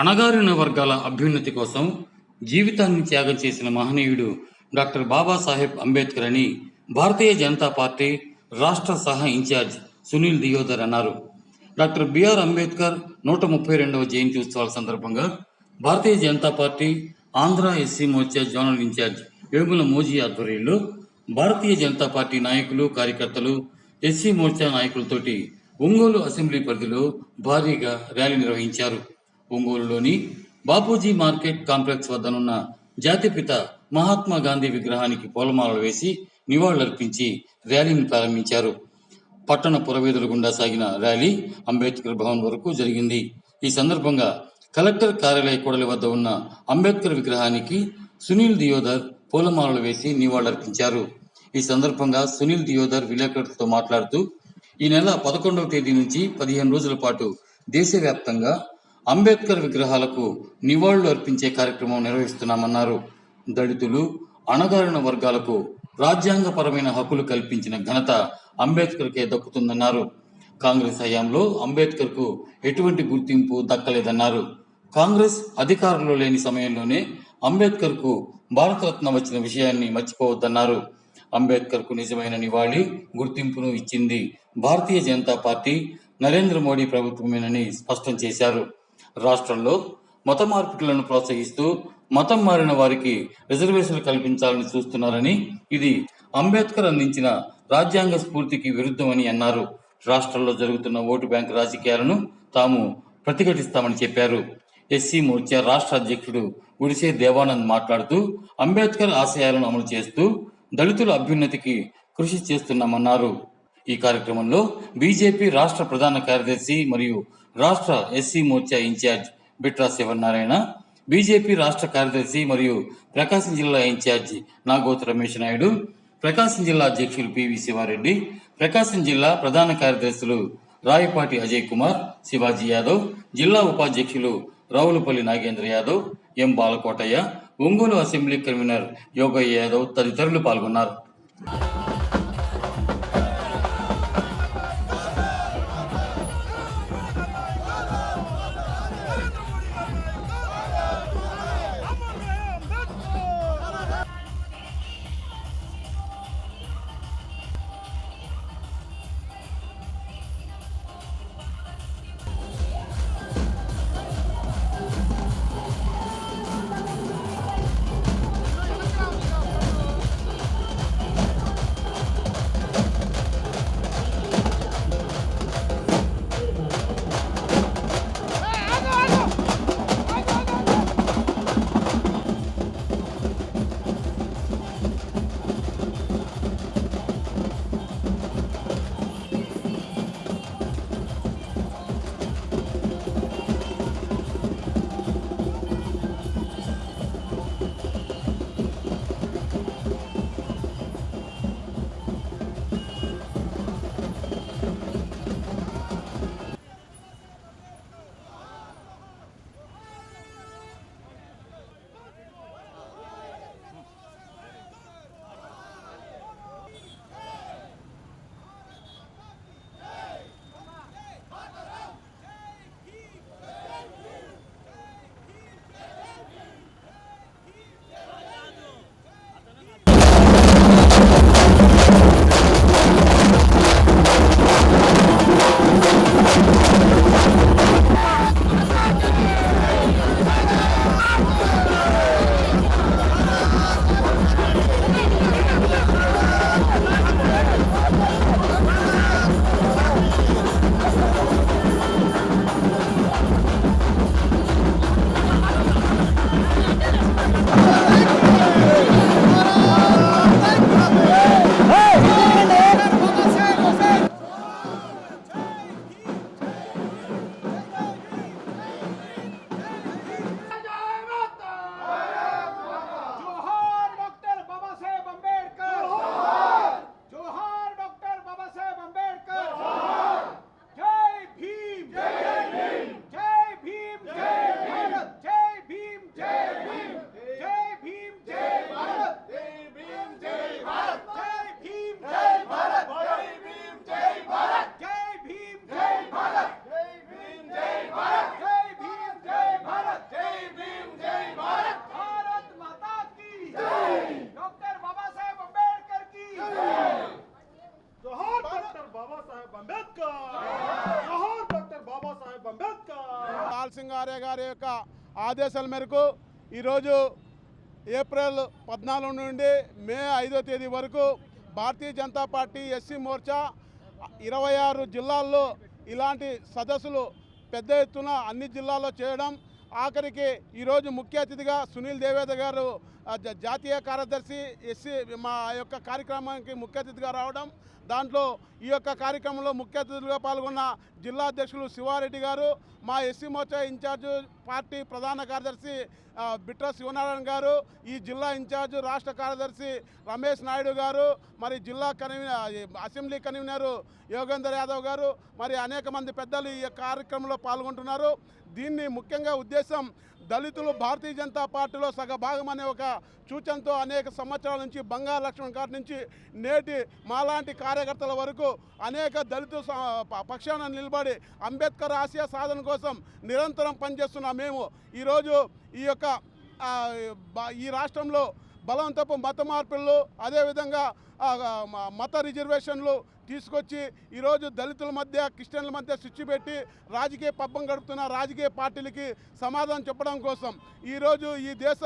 అణగారిన వర్గాల అభ్యున్నతి కోసం జీవితాన్ని త్యాగం చేసిన మహనీయుడు డాక్టర్ బాబాసాహెబ్ అంబేద్కర్ అని భారతీయ జనతా పార్టీ రాష్ట్ర సహా ఇన్ఛార్జ్ సునీల్ దియోదర్ అన్నారు. డాక్టర్ బిఆర్ అంబేద్కర్ 132వ జయంతి ఉత్సవాల సందర్భంగా Bharatiya Janata Party Andhra SC Morcha zonal incharge Vemula Moji ఆధ్వర్యంలో భారతీయ జనతా పార్టీ నాయకులు, కార్యకర్తలు, ఎస్సీ మోర్చా నాయకులతోటి ఒంగోలు అసెంబ్లీ పరిధిలో భారీగా ర్యాలీ నిర్వహించారు. ఒంగోలులోని బాపూజీ మార్కెట్ కాంప్లెక్స్ వద్దనున్న జాతిపిత మహాత్మా గాంధీ విగ్రహానికి పూలమాలలు వేసి నివాళులర్పించి ర్యాలీని ప్రారంభించారు. పట్టణ పురవీధుల గుండా సాగిన ర్యాలీ అంబేద్కర్ భవన్ వరకు జరిగింది. ఈ సందర్భంగా కలెక్టర్ కార్యాలయ కూడలి వద్ద ఉన్న అంబేద్కర్ విగ్రహానికి సునీల్ దియోదర్ పూలమాలలు వేసి నివాళులర్పించారు. ఈ సందర్భంగా సునీల్ దియోదర్ విలేకరులతో మాట్లాడుతూ, ఈ నెల 11వ తేదీ నుంచి 15 రోజుల పాటు దేశవ్యాప్తంగా అంబేద్కర్ విగ్రహాలకు నివాళులు అర్పించే కార్యక్రమం నిర్వహిస్తున్నామన్నారు. దళితులు, అణగారిన వర్గాలకు రాజ్యాంగపరమైన హక్కులు కల్పించిన ఘనత అంబేద్కర్కే దక్కుతుందన్నారు. కాంగ్రెస్ హయాంలో అంబేద్కర్కు ఎటువంటి గుర్తింపు దక్కలేదన్నారు. కాంగ్రెస్ అధికారంలో లేని సమయంలోనే అంబేద్కర్కు భారతరత్న వచ్చిన విషయాన్ని మర్చిపోవద్దన్నారు. అంబేద్కర్కు నిజమైన నివాళి, గుర్తింపును ఇచ్చింది భారతీయ జనతా పార్టీ, నరేంద్ర మోడీ ప్రభుత్వమేనని స్పష్టం చేశారు. రాష్ట్రంలో మత మార్పిడులను ప్రోత్సహిస్తూ మతం మారిన వారికి రిజర్వేషన్లు కల్పించాలని చూస్తున్నారని, ఇది అంబేద్కర్ అందించిన రాజ్యాంగ స్ఫూర్తికి విరుద్ధమని అన్నారు. రాష్ట్రంలో జరుగుతున్న ఓటు బ్యాంక్ రాజకీయాలను తాము ప్రతిఘటిస్తామని చెప్పారు. ఎస్సీ మోర్చా రాష్ట్ర అధ్యక్షుడు గుడిసే దేవానంద్ మాట్లాడుతూ, అంబేద్కర్ ఆశయాలను అమలు చేస్తూ దళితుల అభ్యున్నతికి కృషి చేస్తున్నామన్నారు. ఈ కార్యక్రమంలో బీజేపీ రాష్ట్ర ప్రధాన కార్యదర్శి మరియు రాష్ట్ర SC Morcha incharge Bitra Sivanarayana, BJP రాష్ట్ర కార్యదర్శి మరియు ప్రకాశం జిల్లా ఇన్ఛార్జి నాగోతు రమేష్ నాయుడు, ప్రకాశం జిల్లా అధ్యక్షులు పివి శివారెడ్డి, ప్రకాశం జిల్లా ప్రధాన కార్యదర్శులు రాయపాటి అజయ్ కుమార్, శివాజీ యాదవ్, జిల్లా ఉపాధ్యక్షులు రావులపల్లి నాగేంద్ర యాదవ్, ఎం బాలకోటయ్య, ఒంగోలు అసెంబ్లీ కన్వీనర్ యోగయ్య యాదవ్ తదితరులు పాల్గొన్నారు. లాల్ సింగ్ ఆర్య గారి యొక్క ఆదేశాల మేరకు ఈరోజు ఏప్రిల్ 14 నుండి మే 5వ తేదీ వరకు భారతీయ జనతా పార్టీ ఎస్సీ మోర్చా 26 జిల్లాల్లో ఇలాంటి సదస్సులు పెద్ద ఎత్తున అన్ని జిల్లాల్లో చేయడం, ఆఖరికి ఈరోజు ముఖ్య అతిథిగా సునీల్ దేవేద గారు జాతీయ కార్యదర్శి ఎస్సీ మా యొక్క కార్యక్రమానికి ముఖ్య అతిథిగా రావడం, దాంట్లో ఈ యొక్క కార్యక్రమంలో ముఖ్య అతిథులుగా పాల్గొన్న జిల్లా అధ్యక్షులు శివారెడ్డి గారు, మా ఎస్సీ మోర్చా ఇన్ఛార్జ్ పార్టీ ప్రధాన కార్యదర్శి బిట్ర శివనారాయణ గారు, ఈ జిల్లా ఇన్ఛార్జ్ రాష్ట్ర కార్యదర్శి రమేష్ నాయుడు గారు, మరి జిల్లా అసెంబ్లీ కన్వీనరు యోగేందర్ యాదవ్ గారు, మరి అనేక మంది పెద్దలు ఈ కార్యక్రమంలో పాల్గొంటున్నారు. దీన్ని ముఖ్యంగా ఉద్దేశం దళితులు భారతీయ జనతా పార్టీలో సగభాగం అనే ఒక సూచనతో అనేక సంవత్సరాల నుంచి బంగారు లక్ష్మణ్ గారి నుంచి నేటి మాలాంటి కార్యకర్తల వరకు అనేక దళిత పక్షాన నిలబడి అంబేద్కర్ ఆశయ సాధన కోసం నిరంతరం పనిచేస్తున్న మేము ఈరోజు ఈ యొక్క ఈ రాష్ట్రంలో బలవంతపు మత మార్పులు, అదేవిధంగా మత రిజర్వేషన్లు తీసుకొచ్చి ఈరోజు దళితుల మధ్య క్రిస్టియన్ల మధ్య స్విచ్ పెట్టి రాజకీయ పబ్బం గడుపుతున్న రాజకీయ పార్టీలకి సమాధానం చెప్పడం కోసం, ఈరోజు ఈ దేశ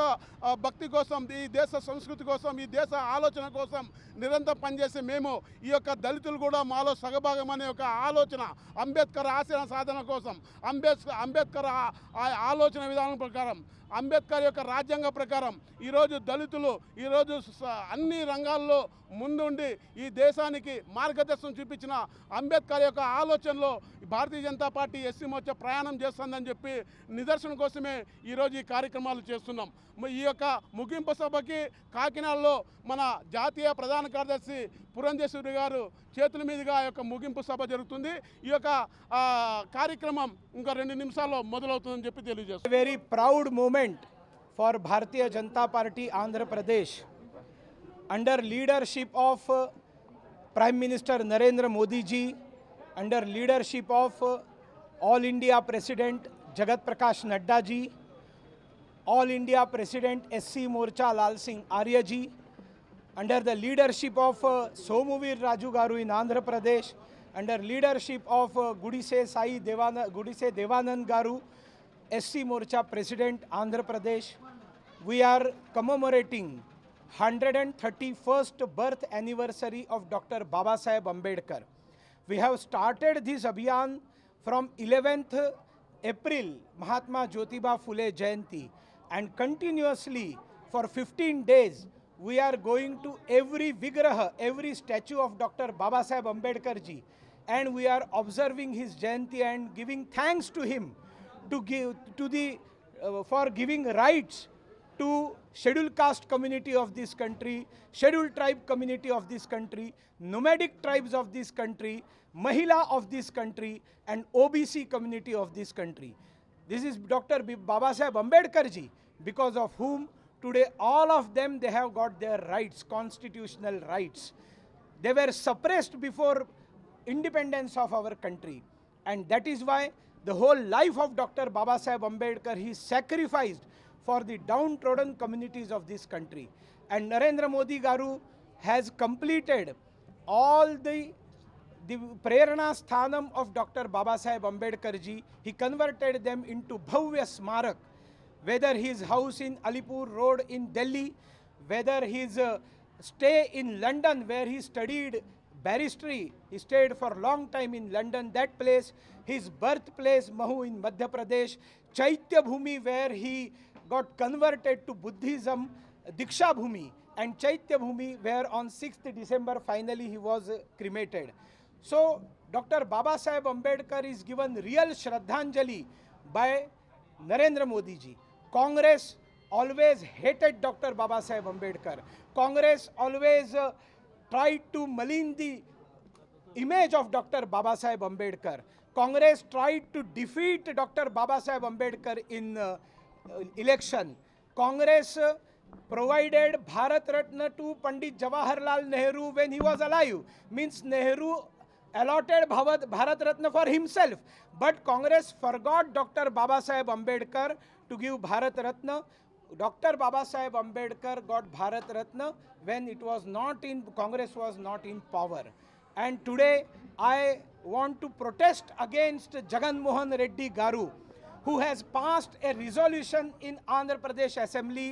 భక్తి కోసం, ఈ దేశ సంస్కృతి కోసం, ఈ దేశ ఆలోచన కోసం నిరంతరం పనిచేసే మేము ఈ యొక్క దళితులు కూడా మాలో సగభాగం అనే ఒక ఆలోచన అంబేద్కర్ ఆశయ సాధన కోసం, అంబేద్కర్ ఆలోచన విధానం ప్రకారం, అంబేద్కర్ యొక్క రాజ్యాంగ ప్రకారం ఈరోజు దళితులు ఈరోజు అన్ని రంగాల్లో ముందుండి ఈ దేశానికి మార్గదర్శనం చూపించిన అంబేద్కర్ యొక్క ఆలోచనలో భారతీయ జనతా పార్టీ ఎస్సీ మోర్చా ప్రయాణం చేస్తుందని చెప్పి నిదర్శనం కోసమే ఈరోజు ఈ కార్యక్రమాలు చేస్తున్నాం. ఈ యొక్క ముగింపు సభకి కాకినాడలో మన జాతీయ ప్రధాన కార్యదర్శి పురంధేశ్వరి గారు చేతుల మీదుగా యొక్క ముగింపు సభ జరుగుతుంది. ఈ యొక్క కార్యక్రమం ఇంకా 2 నిమిషాల్లో మొదలవుతుందని చెప్పి తెలియజేస్తాం. Very proud moment for Bharatiya Janata Party Andhra Pradesh under leadership of Prime Minister Narendra Modi ji, under leadership of All India President Jagat Prakash Nadda ji, All India President SC Morcha Lal Singh Arya ji, under the leadership of Somuvir Raju Garu in Andhra Pradesh, under leadership of Gudise Devanand Garu, SC Morcha President Andhra Pradesh, we are commemorating 131st birth anniversary of Dr. Baba Saheb Ambedkar. We have started this abhiyan from 11th April, Mahatma Jyotiba Phule Jayanti, and continuously for 15 days we are going to every vigraha, every statue of Dr. Baba Saheb Ambedkar ji, and we are observing his Jayanti and giving thanks to him for giving rights to scheduled caste community of this country, scheduled tribe community of this country, nomadic tribes of this country, Mahila of this country, and OBC community of this country. This is Dr. Baba Saheb Ambedkar ji, because of whom today all of them, they have got their rights, constitutional rights. They were suppressed before independence of our country, and that is why the whole life of Dr. Baba Saheb Ambedkar, he sacrificed for the downtrodden communities of this country. And Narendra Modi Garu has completed all the Prerana Sthanam of Dr. Baba Saheb Ambedkar ji. He converted them into Bhavya Smarak, whether his house in Alipur Road in Delhi, whether his stay in London where he studied barristry, he stayed for a long time in London, that place, his birthplace Mahu in Madhya Pradesh, Chaitya Bhumi where he got converted to Buddhism, Diksha Bhumi, and Chaitya Bhumi where on 6th December finally he was cremated. So Dr. Baba Saheb Ambedkar is given real Shraddhanjali by Narendra Modi ji. Congress always hated Dr. Baba Saheb Ambedkar. Congress always tried to malign the image of Dr. Baba Saheb Ambedkar. Congress tried to defeat Dr. Baba Saheb Ambedkar in election. Congress provided Bharat Ratna to Pandit Jawaharlal Nehru when he was alive. Means Nehru allotted Bharat Ratna for himself. But Congress forgot Dr. Baba Saheb Ambedkar to give Bharat Ratna. Dr. Baba Saheb Ambedkar got Bharat Ratna when Congress was not in power. And today I want to protest against Jagan Mohan Reddy Garu, who has passed a resolution in Andhra Pradesh Assembly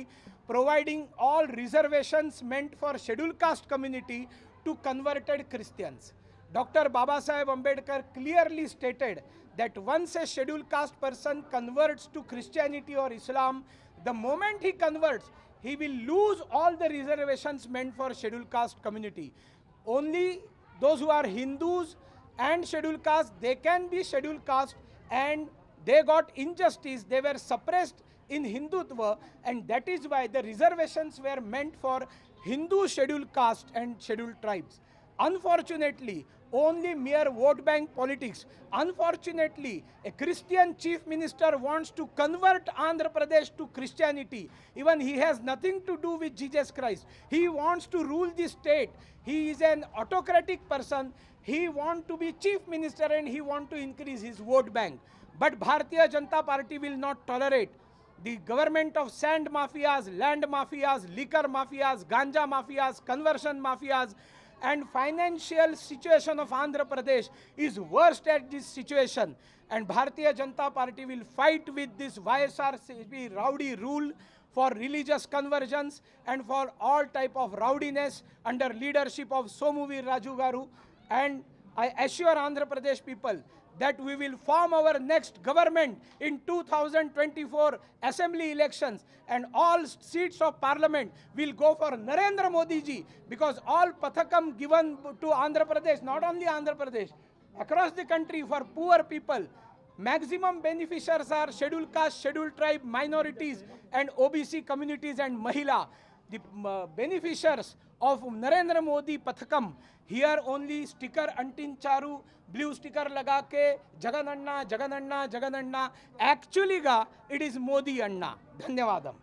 providing all reservations meant for scheduled caste community to converted Christians. Dr. Baba Saheb Ambedkar clearly stated that once a scheduled caste person converts to Christianity or Islam, the moment he converts, he will lose all the reservations meant for scheduled caste community. Only those who are Hindus and scheduled caste, they can be scheduled caste, and they got injustice, they were suppressed in Hindutva, and that is why the reservations were meant for Hindu scheduled caste and scheduled tribes. Unfortunately, only mere vote bank politics. Unfortunately, a Christian chief minister wants to convert Andhra Pradesh to Christianity. Even he has nothing to do with Jesus Christ. He wants to rule the state. He is an autocratic person. He wants to be chief minister and he wants to increase his vote bank. But Bharatiya Janata Party will not tolerate the government of sand mafias, land mafias, liquor mafias, ganja mafias, conversion mafias, and financial situation of Andhra Pradesh is worst at this situation. And Bharatiya Janata Party will fight with this YSRCP rowdy rule for religious conversions and for all type of rowdiness under leadership of Somuvir Raju Garu. And I assure Andhra Pradesh people that we will form our next government in 2024 assembly elections, and all seats of parliament will go for Narendra Modi ji, because all pathakam given to Andhra Pradesh, not only Andhra Pradesh, across the country for poor people, maximum beneficiaries are scheduled caste, scheduled tribe, minorities and OBC communities and Mahila. The beneficiaries of Narendra Modi pathakam, here only sticker antincharu, blue sticker laga ke Jagan Anna, Jagan Anna, Jagan Anna. Actually ga, it is Modi Anna. Dhanyavadam.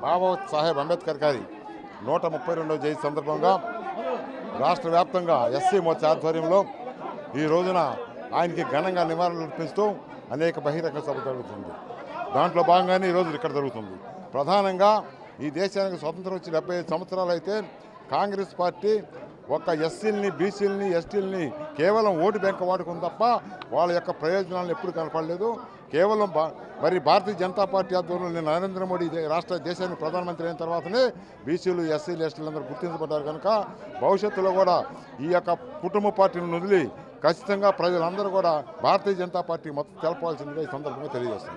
Babasaheb Ambedkar గారి 132వ జయంతి సందర్భంగా రాష్ట్ర వ్యాప్తంగా SC Morcha ఆధ్వర్యంలో ఈ రోజున ఆయనకి ఘనంగా నివాళులు అర్పిస్తూ అనేక బహిరంగ సభ జరుగుతుంది. దాంట్లో భాగంగానే ఈరోజు ఇక్కడ జరుగుతుంది. ప్రధానంగా ఈ దేశానికి స్వతంత్రం వచ్చి 75 సంవత్సరాలు అయితే కాంగ్రెస్ పార్టీ ఒక్క ఎస్సీలని, బీసీలని, ఎస్టీలని కేవలం ఓటు బ్యాంక్ వాడుకుంది తప్ప వాళ్ళ యొక్క ప్రయోజనాలను ఎప్పుడు కనపడలేదు. కేవలం మరి భారతీయ జనతా పార్టీ ఆధ్వర్యంలో నరేంద్ర మోడీ దేశానికి ప్రధానమంత్రి అయిన తర్వాతనే బీసీలు, ఎస్సీలు, ఎస్టీలు అందరూ గుర్తించబడ్డారు. కనుక భవిష్యత్తులో కూడా ఈ యొక్క కుటుంబ పార్టీని వదిలి ఖచ్చితంగా ప్రజలందరూ కూడా భారతీయ జనతా పార్టీ మొత్తం తెలపాల్సిందిగా ఈ సందర్భంగా తెలియజేస్తుంది.